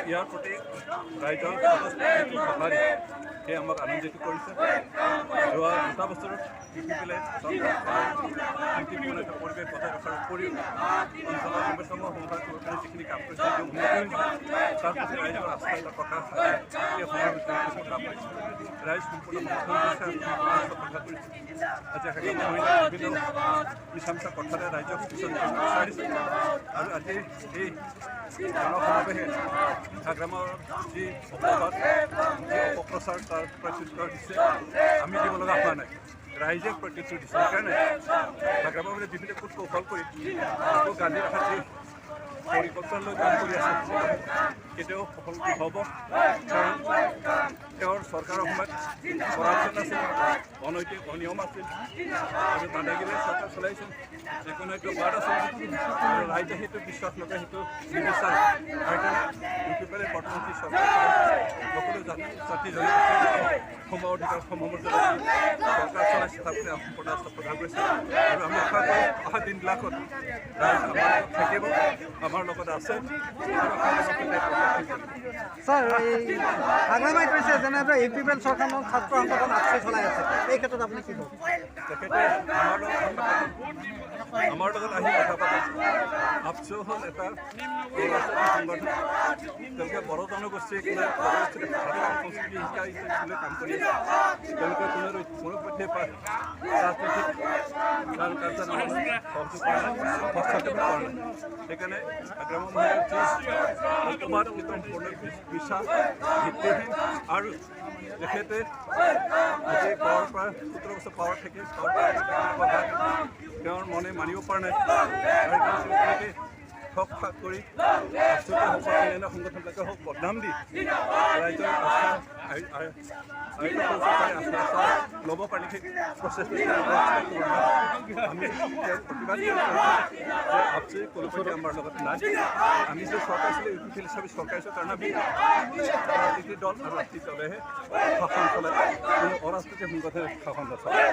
ইয়াৰ প্ৰতি ৰাইজৰ সঁহাৰি সেয়ে আমাক আনন্দিত কৰিছে। যোৱা দুটা বছৰত ইউপিপিএলে শান্তিপূৰ্ণ এটা পৰিৱেশ বজাই ৰখাৰ উপৰিও অঞ্চলৰ সমস্যাসমূহ সমাধান কৰিবৰ কাৰণে যিখিনি কাম কৰিছে সেইটো উন্নত হৈছে। তাৰ প্ৰতি ৰাইজৰ আস্থা এটা প্ৰকাশ ৰাইজ সম্পূৰ্ণ সমৰ্থন কৰিছে। আজি বিভিন্ন মিছা মিছা কথাৰে ৰাইজক বিচাৰিছে আৰু আজি এই গণসমাৱেশে ঝাৰগ্ৰামৰ যি অপবাদ যি অপপ্ৰচাৰ তাৰ প্ৰত্যুত্তৰ দিছে। আমি দিব লগা হোৱা নাই, ৰাইজে প্ৰত্যুত্তৰ দিছে। সেইকাৰণে ঝাৰগ্ৰামৰ মানে বিভিন্ন কূট কৌশল কৰি গান্ধী ৰখাৰ যি পৰিকল্পনা লৈ কাম কৰি আছে কেতিয়াও সফল নহ'ব। কাৰণ তেওঁৰ চৰকাৰৰ সময়ত কৰাপশ্যন আছিল, অনৈতিক অনিয়ম আছিল আৰু দাদাগিৰিয়ে চৰকাৰ চলাইছিল। যিকোনো এইটো বাদ আছিল আৰু ৰাইজে সেইটো বিশ্বাস নকৰে, সেইটো নিবিচাৰে। সেইকাৰণে ইউপিপিএলে বৰ্তমান যি চৰকাৰ সকলো জাতি জনগোষ্ঠীৰ সম অধিকাৰ সমমৰ্যাদা চৰকাৰ চলাইছে তাৰ প্ৰতি সম্পূৰ্ণ আস্থা প্ৰদান কৰিছে। আৰু আমি আশা কৰোঁ অহা দিনবিলাকত ৰাইজ আমাৰ লগত থাকিব, আমাৰ লগত আছে। স্যাৰ, এই আগলামাই কৈছে যেনেদৰে ইউপিপিএল চৰকাৰখন ছাত্ৰ সংগঠন আপচি চলাই আছে, এই ক্ষেত্ৰত আপুনি কি ক'ব? তেখেতে আমাৰ লগত আহি কথা পাতে। আপচি হ'ল এটা সংগঠন, তেওঁলোকে বড়ো জনগোষ্ঠীক সংস্কৃতি শিকাই কাম কৰি আছে। তেওঁলোকে কোনোপধ্যে ৰাজনৈতিক হস্তক্ষেপ কৰা নাই। সেইকাৰণে ঝাৰগ্ৰামৰ অপবাদ সম্পূৰ্ণ বিশ্বাস ভিত্তিহীন আৰু তেখেতে আজি পাৱাৰ পৰা 17 বছৰ পাৱাৰ থাকে, তেওঁৰ মনে মানিব পৰা নাই। আৰু ঠগ ফাক কৰি অন্যান্য সংগঠনবিলাকে হওক বদনাম দি ৰাইজৰ আস্থা আস্থা ল'ব পাৰি সেই প্ৰচেষ্টা আমি প্ৰতিবাদ যে আপচি কোনোপধ্যে আমাৰ লগত নাই। আমি যে চৰকাৰ আছিলে ইউপিপিএল হিচাপে চৰকাৰ আছোঁ কাৰণ আমি ৰাজনীতিৰ দল আৰু ৰাজনীতি দলেহে শাসন চলায়, কোনো অৰাজনৈতিক সংগঠনে শাসন নচলায়।